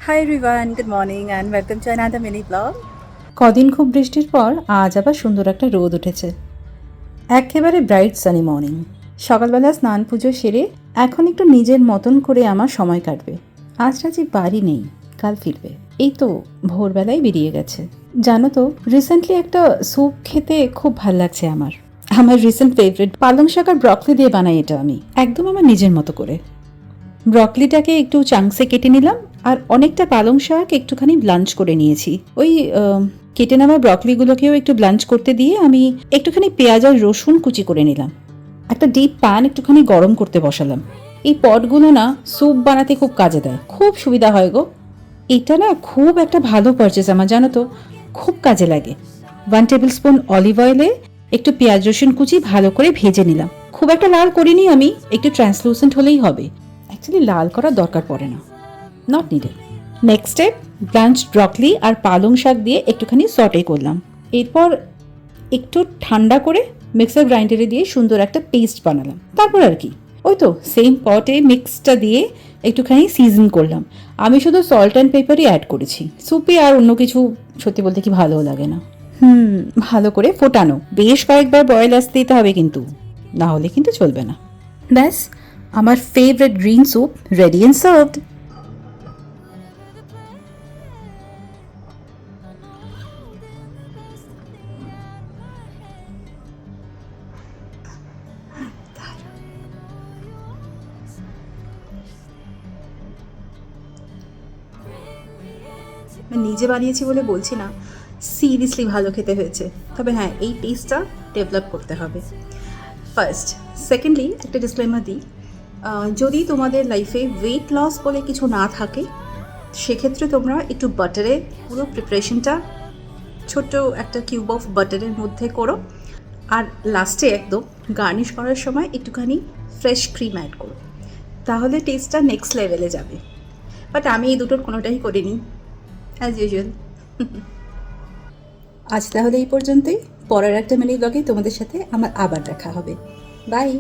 Hi everyone, good morning and welcome to another mini vlog. কদিন খুব বৃষ্টির পর আজ আবার সুন্দর একটা রোদ উঠেছে। একেবারে ব্রাইট সানি মর্নিং। সকালবেলা স্নান পুজো সেরে এখন একটু নিজের মতন করে আমার সময় কাটবে। আজ রাজি বাড়ি নেই, কাল ফিরবে। এই তো ভোরবেলায় বেরিয়ে গেছে। জানো তো, রিসেন্টলি একটা স্যুপ খেতে খুব ভাল লাগছে আমার। আমার রিসেন্ট ফেভারিট পালং শাক আর ব্রকলি দিয়ে বানাই এটা আমি, একদম আমার নিজের মতো করে। ব্রকলিটাকে একটু চাংসে কেটে নিলাম আর অনেকটা পালং শাক একটুখানি ব্লাঞ্চ করে নিয়েছি। ওই কেটে নেওয়া ব্রকলিগুলোকেও একটু ব্লাঞ্চ করতে দিয়ে আমি একটুখানি পেঁয়াজ আর রসুন কুচি করে নিলাম। একটা ডিপ প্যান একটুখানি গরম করতে বসালাম। এই পটগুলো না স্যুপ বানাতে খুব কাজে দেয়, খুব সুবিধা হয় গো। এটা না খুব একটা ভালো পারচেস আমার, জানো তো, খুব কাজে লাগে। 1 টেবিল স্পুন অলিভ অয়েলে একটু পেঁয়াজ রসুন কুচি ভালো করে ভেজে নিলাম। খুব একটা লাল করিনি আমি, একটু ট্রান্সলুসেন্ট হলেই হবে। অ্যাকচুয়ালি লাল করার দরকার পড়ে না, not needed. Next step, blanched broccoli আর পালং শাক দিয়ে একটুখানি সটে করলাম। এরপর একটু ঠান্ডা করে মিক্সার গ্রাইন্ডারে দিয়ে সুন্দর একটা পেস্ট বানালাম। তারপর আর কি, ওই তো সেম পটে মিক্সটা দিয়ে একটুখানি সিজন করলাম। আমি শুধু সল্ট অ্যান্ড পেপারই অ্যাড করেছি, স্যুপে আর অন্য কিছু সত্যি বলতে কি ভালো লাগে না। ভালো করে ফোটানো, বেশ কয়েকবার বয়েল আসতে দিতে হবে কিন্তু, না হলে কিন্তু চলবে না। ব্যাস, আমার favourite green soup ready and served. আমি নিজে বানিয়েছি বলে বলছি না, সিরিয়াসলি ভালো খেতে হয়েছে। তবে হ্যাঁ, এই টেস্টটা ডেভেলপ করতে হবে ফার্স্ট। সেকেন্ডলি একটা ডিসক্লেমার দিই, যদি তোমাদের লাইফে ওয়েট লস বলে কিছু না থাকে, সেক্ষেত্রে তোমরা একটু বাটারে পুরো প্রিপারেশনটা ছোট্ট একটা কিউব অফ বাটারের মধ্যে করো, আর লাস্টে একদম গার্নিশ করার সময় একটুখানি ফ্রেশ ক্রিম অ্যাড করো, তাহলে টেস্টটা নেক্সট লেভেলে যাবে। বাট আমি এই দুটোর কোনোটাই করিনি, অ্যাজ ইউজুয়াল। আজ তাহলে এই পর্যন্তই। পরের একটা মিনি ব্লগে তোমাদের সাথে আমার আবার দেখা হবে। বাই।